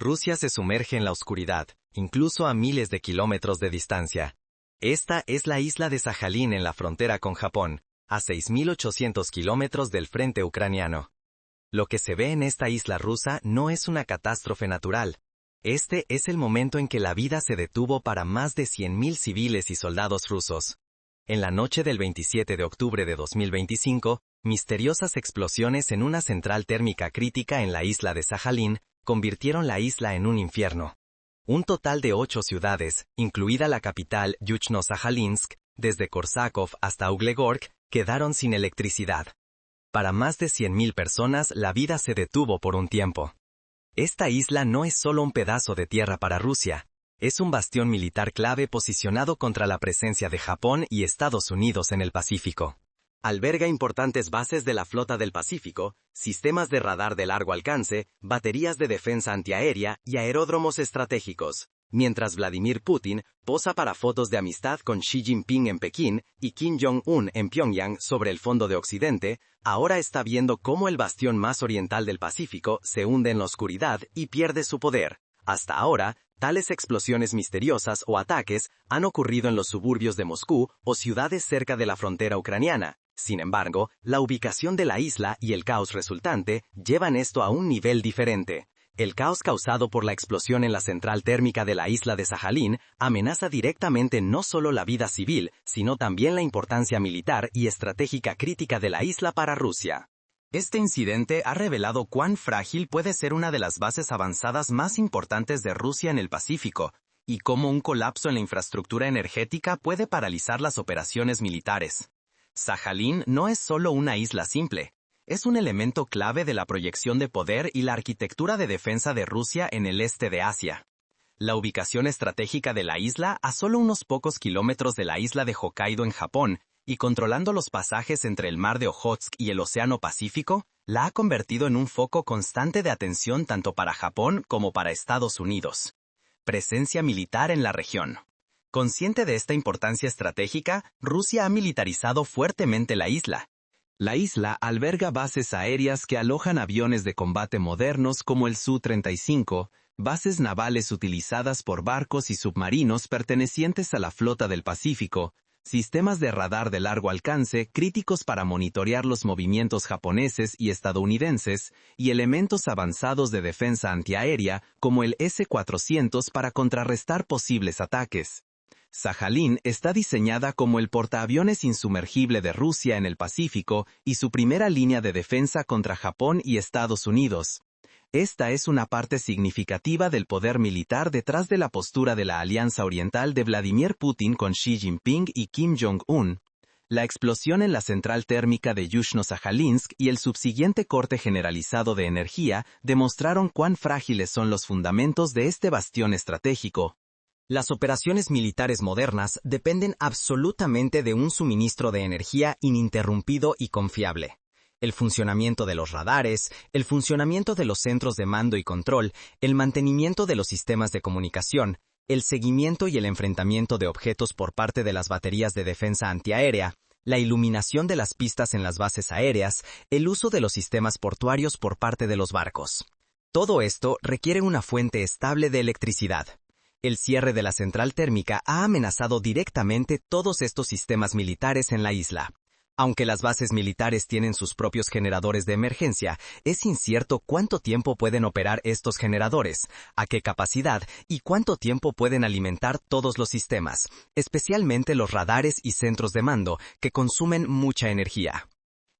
Rusia se sumerge en la oscuridad, incluso a miles de kilómetros de distancia. Esta es la isla de Sajalín en la frontera con Japón, a 6.800 kilómetros del frente ucraniano. Lo que se ve en esta isla rusa no es una catástrofe natural. Este es el momento en que la vida se detuvo para más de 100.000 civiles y soldados rusos. En la noche del 27 de octubre de 2025, misteriosas explosiones en una central térmica crítica en la isla de Sajalín convirtieron la isla en un infierno. Un total de 8 ciudades, incluida la capital Yuzhno-Sajalinsk, desde Korsakov hasta Uglegorsk, quedaron sin electricidad. Para más de 100.000 personas la vida se detuvo por un tiempo. Esta isla no es solo un pedazo de tierra para Rusia, es un bastión militar clave posicionado contra la presencia de Japón y Estados Unidos en el Pacífico. Alberga importantes bases de la Flota del Pacífico, sistemas de radar de largo alcance, baterías de defensa antiaérea y aeródromos estratégicos. Mientras Vladimir Putin posa para fotos de amistad con Xi Jinping en Pekín y Kim Jong-un en Pyongyang sobre el fondo de Occidente, ahora está viendo cómo el bastión más oriental del Pacífico se hunde en la oscuridad y pierde su poder. Hasta ahora, tales explosiones misteriosas o ataques han ocurrido en los suburbios de Moscú o ciudades cerca de la frontera ucraniana. Sin embargo, la ubicación de la isla y el caos resultante llevan esto a un nivel diferente. El caos causado por la explosión en la central térmica de la isla de Sajalín amenaza directamente no solo la vida civil, sino también la importancia militar y estratégica crítica de la isla para Rusia. Este incidente ha revelado cuán frágil puede ser una de las bases avanzadas más importantes de Rusia en el Pacífico, y cómo un colapso en la infraestructura energética puede paralizar las operaciones militares. Sajalín no es solo una isla simple. Es un elemento clave de la proyección de poder y la arquitectura de defensa de Rusia en el este de Asia. La ubicación estratégica de la isla a solo unos pocos kilómetros de la isla de Hokkaido en Japón, y controlando los pasajes entre el mar de Ojotsk y el Océano Pacífico, la ha convertido en un foco constante de atención tanto para Japón como para Estados Unidos. Presencia militar en la región. Consciente de esta importancia estratégica, Rusia ha militarizado fuertemente la isla. La isla alberga bases aéreas que alojan aviones de combate modernos como el Su-35, bases navales utilizadas por barcos y submarinos pertenecientes a la Flota del Pacífico, sistemas de radar de largo alcance críticos para monitorear los movimientos japoneses y estadounidenses, y elementos avanzados de defensa antiaérea como el S-400 para contrarrestar posibles ataques. Sajalín está diseñada como el portaaviones insumergible de Rusia en el Pacífico y su primera línea de defensa contra Japón y Estados Unidos. Esta es una parte significativa del poder militar detrás de la postura de la Alianza Oriental de Vladimir Putin con Xi Jinping y Kim Jong-un. La explosión en la central térmica de Yuzhno-Sajalinsk y el subsiguiente corte generalizado de energía demostraron cuán frágiles son los fundamentos de este bastión estratégico. Las operaciones militares modernas dependen absolutamente de un suministro de energía ininterrumpido y confiable. El funcionamiento de los radares, el funcionamiento de los centros de mando y control, el mantenimiento de los sistemas de comunicación, el seguimiento y el enfrentamiento de objetos por parte de las baterías de defensa antiaérea, la iluminación de las pistas en las bases aéreas, el uso de los sistemas portuarios por parte de los barcos. Todo esto requiere una fuente estable de electricidad. El cierre de la central térmica ha amenazado directamente todos estos sistemas militares en la isla. Aunque las bases militares tienen sus propios generadores de emergencia, es incierto cuánto tiempo pueden operar estos generadores, a qué capacidad y cuánto tiempo pueden alimentar todos los sistemas, especialmente los radares y centros de mando, que consumen mucha energía.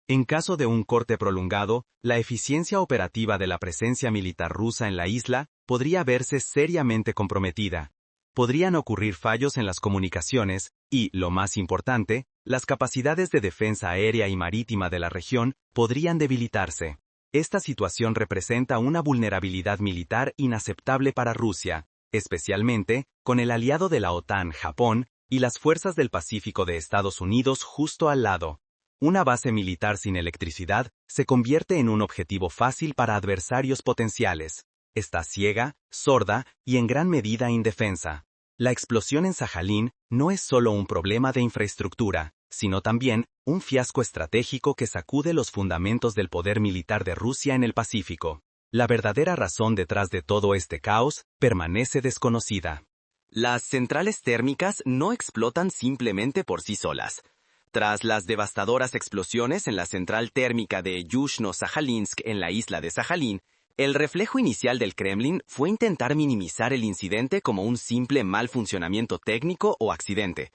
En caso de un corte prolongado, la eficiencia operativa de la presencia militar rusa en la isla podría verse seriamente comprometida. Podrían ocurrir fallos en las comunicaciones y, lo más importante, las capacidades de defensa aérea y marítima de la región podrían debilitarse. Esta situación representa una vulnerabilidad militar inaceptable para Rusia, especialmente con el aliado de la OTAN, Japón, y las fuerzas del Pacífico de Estados Unidos justo al lado. Una base militar sin electricidad se convierte en un objetivo fácil para adversarios potenciales. Está ciega, sorda y en gran medida indefensa. La explosión en Sajalín no es solo un problema de infraestructura, sino también un fiasco estratégico que sacude los fundamentos del poder militar de Rusia en el Pacífico. La verdadera razón detrás de todo este caos permanece desconocida. Las centrales térmicas no explotan simplemente por sí solas. Tras las devastadoras explosiones en la central térmica de Yuzhno-Sajalinsk en la isla de Sajalín, el reflejo inicial del Kremlin fue intentar minimizar el incidente como un simple mal funcionamiento técnico o accidente.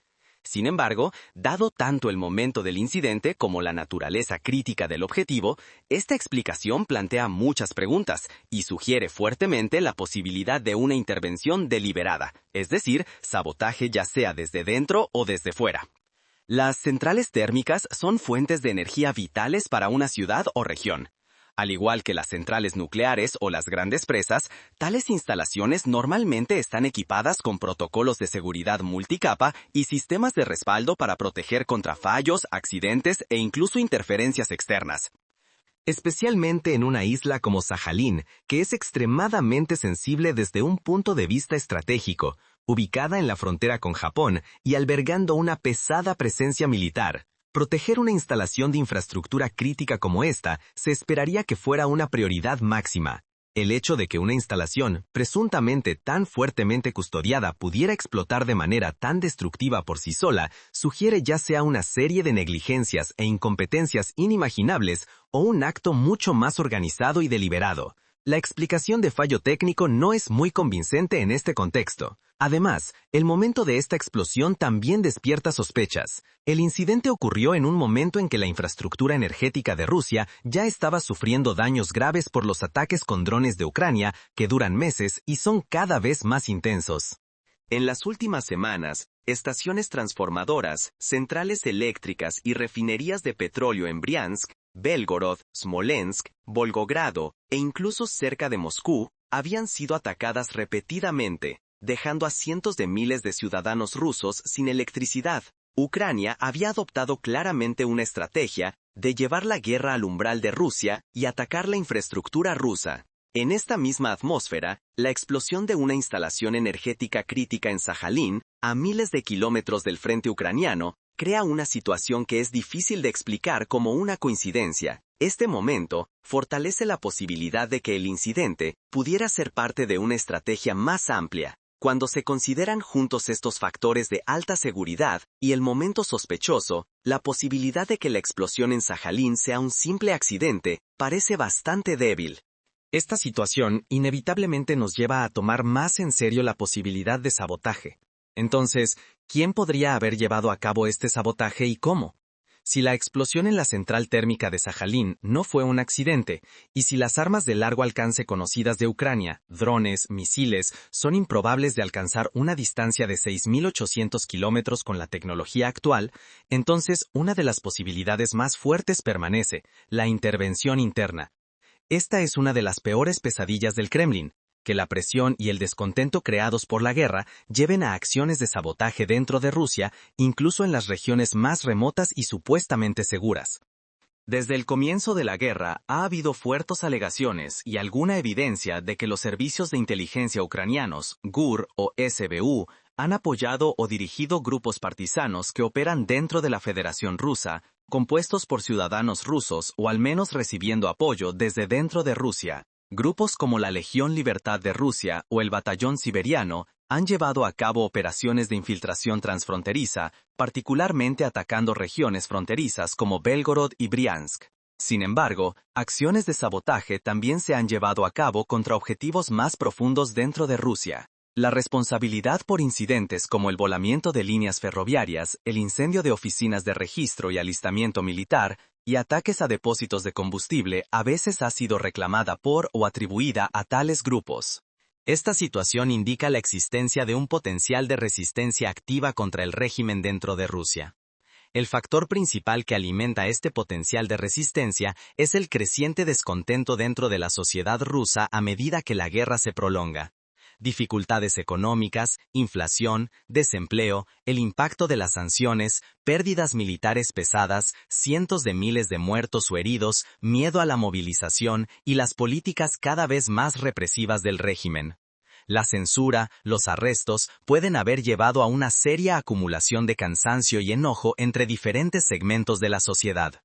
Sin embargo, dado tanto el momento del incidente como la naturaleza crítica del objetivo, esta explicación plantea muchas preguntas y sugiere fuertemente la posibilidad de una intervención deliberada, es decir, sabotaje ya sea desde dentro o desde fuera. Las centrales térmicas son fuentes de energía vitales para una ciudad o región. Al igual que las centrales nucleares o las grandes presas, tales instalaciones normalmente están equipadas con protocolos de seguridad multicapa y sistemas de respaldo para proteger contra fallos, accidentes e incluso interferencias externas. Especialmente en una isla como Sajalín, que es extremadamente sensible desde un punto de vista estratégico, ubicada en la frontera con Japón y albergando una pesada presencia militar. Proteger una instalación de infraestructura crítica como esta se esperaría que fuera una prioridad máxima. El hecho de que una instalación, presuntamente tan fuertemente custodiada, pudiera explotar de manera tan destructiva por sí sola, sugiere ya sea una serie de negligencias e incompetencias inimaginables o un acto mucho más organizado y deliberado. La explicación de fallo técnico no es muy convincente en este contexto. Además, el momento de esta explosión también despierta sospechas. El incidente ocurrió en un momento en que la infraestructura energética de Rusia ya estaba sufriendo daños graves por los ataques con drones de Ucrania, que duran meses y son cada vez más intensos. En las últimas semanas, estaciones transformadoras, centrales eléctricas y refinerías de petróleo en Briansk, Belgorod, Smolensk, Volgogrado e incluso cerca de Moscú habían sido atacadas repetidamente, dejando a cientos de miles de ciudadanos rusos sin electricidad. Ucrania había adoptado claramente una estrategia de llevar la guerra al umbral de Rusia y atacar la infraestructura rusa. En esta misma atmósfera, la explosión de una instalación energética crítica en Sajalín, a miles de kilómetros del frente ucraniano, crea una situación que es difícil de explicar como una coincidencia. Este momento fortalece la posibilidad de que el incidente pudiera ser parte de una estrategia más amplia. Cuando se consideran juntos estos factores de alta seguridad y el momento sospechoso, la posibilidad de que la explosión en Sajalín sea un simple accidente parece bastante débil. Esta situación inevitablemente nos lleva a tomar más en serio la posibilidad de sabotaje. Entonces, ¿quién podría haber llevado a cabo este sabotaje y cómo? Si la explosión en la central térmica de Sajalín no fue un accidente, y si las armas de largo alcance conocidas de Ucrania, drones, misiles, son improbables de alcanzar una distancia de 6.800 kilómetros con la tecnología actual, entonces una de las posibilidades más fuertes permanece, la intervención interna. Esta es una de las peores pesadillas del Kremlin, que la presión y el descontento creados por la guerra lleven a acciones de sabotaje dentro de Rusia, incluso en las regiones más remotas y supuestamente seguras. Desde el comienzo de la guerra ha habido fuertes alegaciones y alguna evidencia de que los servicios de inteligencia ucranianos, GUR o SBU, han apoyado o dirigido grupos partisanos que operan dentro de la Federación Rusa, compuestos por ciudadanos rusos o al menos recibiendo apoyo desde dentro de Rusia. Grupos como la Legión Libertad de Rusia o el Batallón Siberiano han llevado a cabo operaciones de infiltración transfronteriza, particularmente atacando regiones fronterizas como Belgorod y Briansk. Sin embargo, acciones de sabotaje también se han llevado a cabo contra objetivos más profundos dentro de Rusia. La responsabilidad por incidentes como el volamiento de líneas ferroviarias, el incendio de oficinas de registro y alistamiento militar, y ataques a depósitos de combustible a veces ha sido reclamada por o atribuida a tales grupos. Esta situación indica la existencia de un potencial de resistencia activa contra el régimen dentro de Rusia. El factor principal que alimenta este potencial de resistencia es el creciente descontento dentro de la sociedad rusa a medida que la guerra se prolonga. Dificultades económicas, inflación, desempleo, el impacto de las sanciones, pérdidas militares pesadas, cientos de miles de muertos o heridos, miedo a la movilización y las políticas cada vez más represivas del régimen. La censura, los arrestos, pueden haber llevado a una seria acumulación de cansancio y enojo entre diferentes segmentos de la sociedad.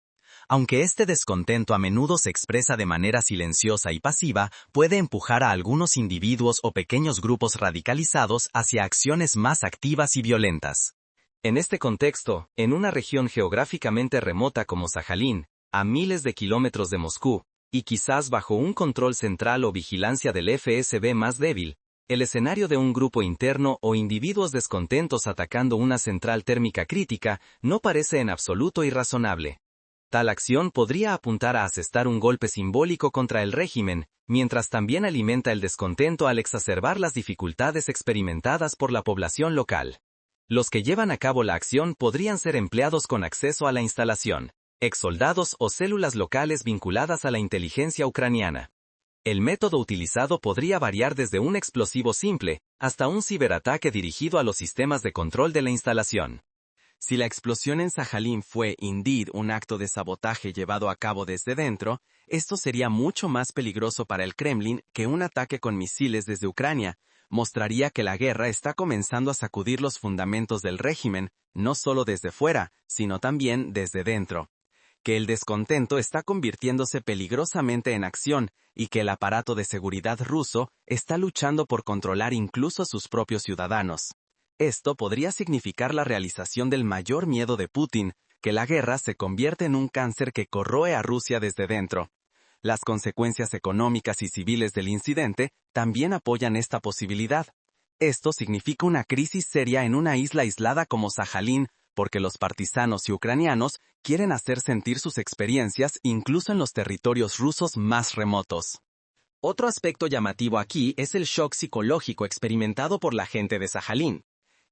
Aunque este descontento a menudo se expresa de manera silenciosa y pasiva, puede empujar a algunos individuos o pequeños grupos radicalizados hacia acciones más activas y violentas. En este contexto, en una región geográficamente remota como Sajalín, a miles de kilómetros de Moscú, y quizás bajo un control central o vigilancia del FSB más débil, el escenario de un grupo interno o individuos descontentos atacando una central térmica crítica no parece en absoluto irrazonable. Tal acción podría apuntar a asestar un golpe simbólico contra el régimen, mientras también alimenta el descontento al exacerbar las dificultades experimentadas por la población local. Los que llevan a cabo la acción podrían ser empleados con acceso a la instalación, exsoldados o células locales vinculadas a la inteligencia ucraniana. El método utilizado podría variar desde un explosivo simple hasta un ciberataque dirigido a los sistemas de control de la instalación. Si la explosión en Sajalín fue, indeed, un acto de sabotaje llevado a cabo desde dentro, esto sería mucho más peligroso para el Kremlin que un ataque con misiles desde Ucrania. Mostraría que la guerra está comenzando a sacudir los fundamentos del régimen, no solo desde fuera, sino también desde dentro. Que el descontento está convirtiéndose peligrosamente en acción y que el aparato de seguridad ruso está luchando por controlar incluso a sus propios ciudadanos. Esto podría significar la realización del mayor miedo de Putin, que la guerra se convierte en un cáncer que corroe a Rusia desde dentro. Las consecuencias económicas y civiles del incidente también apoyan esta posibilidad. Esto significa una crisis seria en una isla aislada como Sajalín, porque los partisanos y ucranianos quieren hacer sentir sus experiencias incluso en los territorios rusos más remotos. Otro aspecto llamativo aquí es el shock psicológico experimentado por la gente de Sajalín.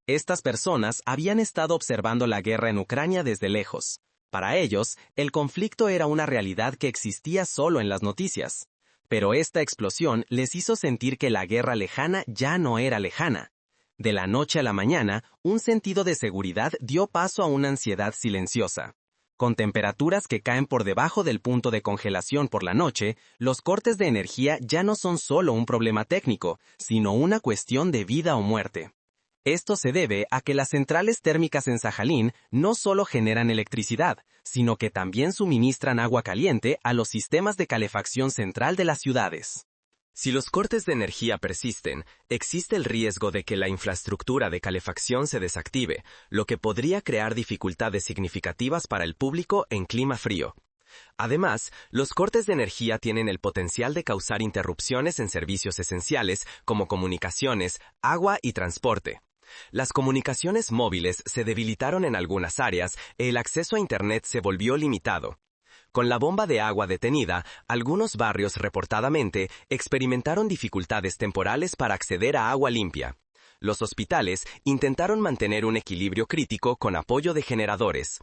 Estas personas habían estado observando la guerra en Ucrania desde lejos. Para ellos, el conflicto era una realidad que existía solo en las noticias. Pero esta explosión les hizo sentir que la guerra lejana ya no era lejana. De la noche a la mañana, un sentido de seguridad dio paso a una ansiedad silenciosa. Con temperaturas que caen por debajo del punto de congelación por la noche, los cortes de energía ya no son solo un problema técnico, sino una cuestión de vida o muerte. Esto se debe a que las centrales térmicas en Sajalín no solo generan electricidad, sino que también suministran agua caliente a los sistemas de calefacción central de las ciudades. Si los cortes de energía persisten, existe el riesgo de que la infraestructura de calefacción se desactive, lo que podría crear dificultades significativas para el público en clima frío. Además, los cortes de energía tienen el potencial de causar interrupciones en servicios esenciales como comunicaciones, agua y transporte. Las comunicaciones móviles se debilitaron en algunas áreas y el acceso a Internet se volvió limitado. Con la bomba de agua detenida, algunos barrios reportadamente experimentaron dificultades temporales para acceder a agua limpia. Los hospitales intentaron mantener un equilibrio crítico con apoyo de generadores.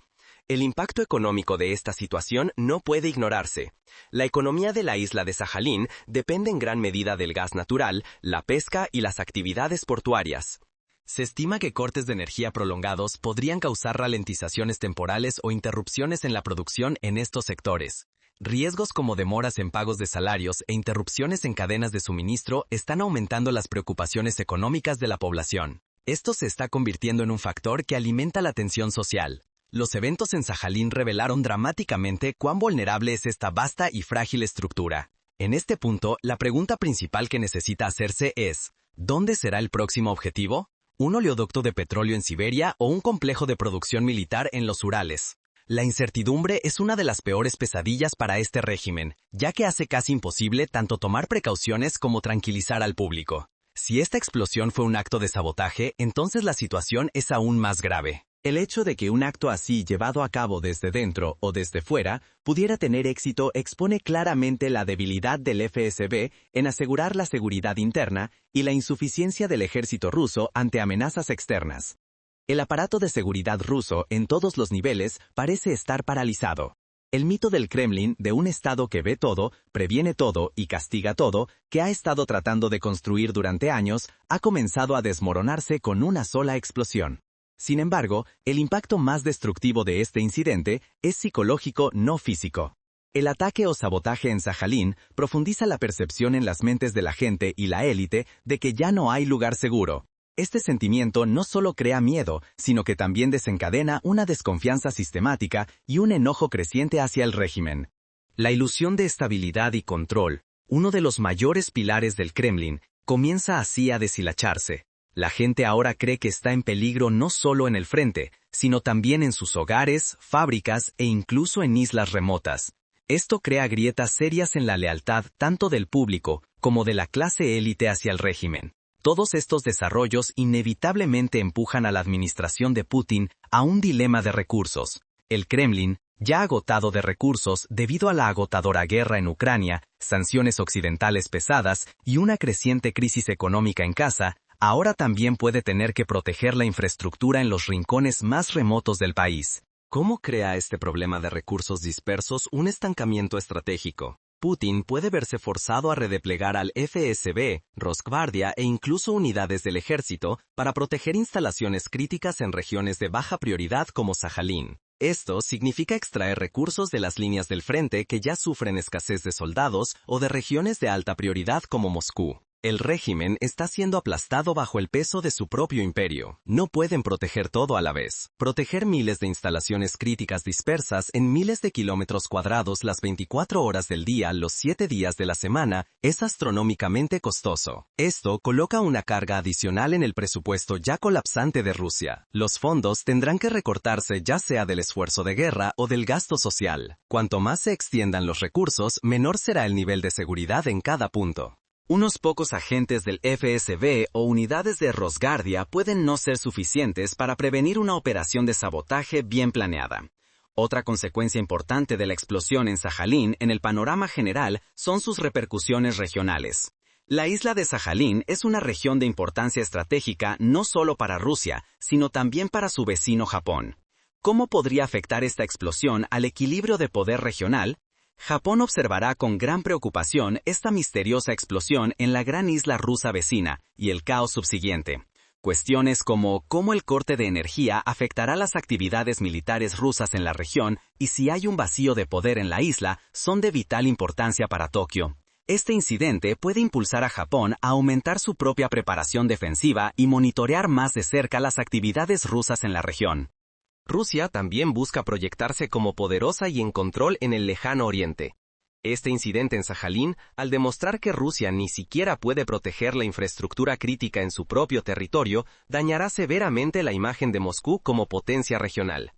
El impacto económico de esta situación no puede ignorarse. La economía de la isla de Sajalín depende en gran medida del gas natural, la pesca y las actividades portuarias. Se estima que cortes de energía prolongados podrían causar ralentizaciones temporales o interrupciones en la producción en estos sectores. Riesgos como demoras en pagos de salarios e interrupciones en cadenas de suministro están aumentando las preocupaciones económicas de la población. Esto se está convirtiendo en un factor que alimenta la tensión social. Los eventos en Sajalín revelaron dramáticamente cuán vulnerable es esta vasta y frágil estructura. En este punto, la pregunta principal que necesita hacerse es, ¿dónde será el próximo objetivo? ¿Un oleoducto de petróleo en Siberia o un complejo de producción militar en los Urales? La incertidumbre es una de las peores pesadillas para este régimen, ya que hace casi imposible tanto tomar precauciones como tranquilizar al público. Si esta explosión fue un acto de sabotaje, entonces la situación es aún más grave. El hecho de que un acto así llevado a cabo desde dentro o desde fuera pudiera tener éxito expone claramente la debilidad del FSB en asegurar la seguridad interna y la insuficiencia del ejército ruso ante amenazas externas. El aparato de seguridad ruso en todos los niveles parece estar paralizado. El mito del Kremlin de un Estado que ve todo, previene todo y castiga todo, que ha estado tratando de construir durante años, ha comenzado a desmoronarse con una sola explosión. Sin embargo, el impacto más destructivo de este incidente es psicológico, no físico. El ataque o sabotaje en Sajalín profundiza la percepción en las mentes de la gente y la élite de que ya no hay lugar seguro. Este sentimiento no solo crea miedo, sino que también desencadena una desconfianza sistemática y un enojo creciente hacia el régimen. La ilusión de estabilidad y control, uno de los mayores pilares del Kremlin, comienza así a deshilacharse. La gente ahora cree que está en peligro no solo en el frente, sino también en sus hogares, fábricas e incluso en islas remotas. Esto crea grietas serias en la lealtad tanto del público como de la clase élite hacia el régimen. Todos estos desarrollos inevitablemente empujan a la administración de Putin a un dilema de recursos. El Kremlin, ya agotado de recursos debido a la agotadora guerra en Ucrania, sanciones occidentales pesadas y una creciente crisis económica en casa, ahora también puede tener que proteger la infraestructura en los rincones más remotos del país. ¿Cómo crea este problema de recursos dispersos un estancamiento estratégico? Putin puede verse forzado a redeplegar al FSB, Rosgvardia e incluso unidades del ejército para proteger instalaciones críticas en regiones de baja prioridad como Sajalín. Esto significa extraer recursos de las líneas del frente que ya sufren escasez de soldados o de regiones de alta prioridad como Moscú. El régimen está siendo aplastado bajo el peso de su propio imperio. No pueden proteger todo a la vez. Proteger miles de instalaciones críticas dispersas en miles de kilómetros cuadrados las 24 horas del día, los 7 días de la semana, es astronómicamente costoso. Esto coloca una carga adicional en el presupuesto ya colapsante de Rusia. Los fondos tendrán que recortarse ya sea del esfuerzo de guerra o del gasto social. Cuanto más se extiendan los recursos, menor será el nivel de seguridad en cada punto. Unos pocos agentes del FSB o unidades de Rosgvardia pueden no ser suficientes para prevenir una operación de sabotaje bien planeada. Otra consecuencia importante de la explosión en Sajalín en el panorama general son sus repercusiones regionales. La isla de Sajalín es una región de importancia estratégica no solo para Rusia, sino también para su vecino Japón. ¿Cómo podría afectar esta explosión al equilibrio de poder regional? Japón observará con gran preocupación esta misteriosa explosión en la gran isla rusa vecina y el caos subsiguiente. Cuestiones como cómo el corte de energía afectará las actividades militares rusas en la región y si hay un vacío de poder en la isla son de vital importancia para Tokio. Este incidente puede impulsar a Japón a aumentar su propia preparación defensiva y monitorear más de cerca las actividades rusas en la región. Rusia también busca proyectarse como poderosa y en control en el lejano oriente. Este incidente en Sajalín, al demostrar que Rusia ni siquiera puede proteger la infraestructura crítica en su propio territorio, dañará severamente la imagen de Moscú como potencia regional.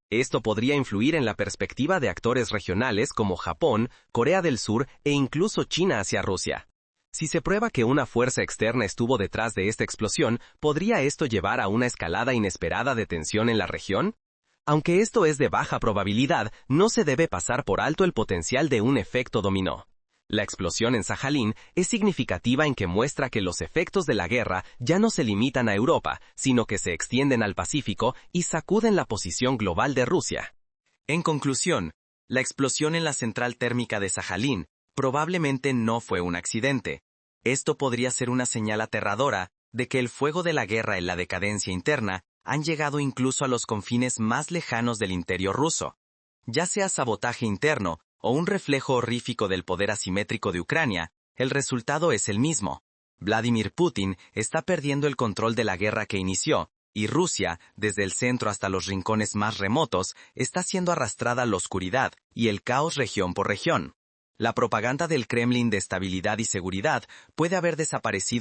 Esto podría influir en la perspectiva de actores regionales como Japón, Corea del Sur e incluso China hacia Rusia. Si se prueba que una fuerza externa estuvo detrás de esta explosión, ¿podría esto llevar a una escalada inesperada de tensión en la región? Aunque esto es de baja probabilidad, no se debe pasar por alto el potencial de un efecto dominó. La explosión en Sajalín es significativa en que muestra que los efectos de la guerra ya no se limitan a Europa, sino que se extienden al Pacífico y sacuden la posición global de Rusia. En conclusión, la explosión en la central térmica de Sajalín probablemente no fue un accidente. Esto podría ser una señal aterradora de que el fuego de la guerra y la decadencia interna han llegado incluso a los confines más lejanos del interior ruso. Ya sea sabotaje interno o un reflejo horrífico del poder asimétrico de Ucrania, el resultado es el mismo. Vladimir Putin está perdiendo el control de la guerra que inició, y Rusia, desde el centro hasta los rincones más remotos, está siendo arrastrada a la oscuridad y el caos región por región. La propaganda del Kremlin de estabilidad y seguridad puede haber desaparecido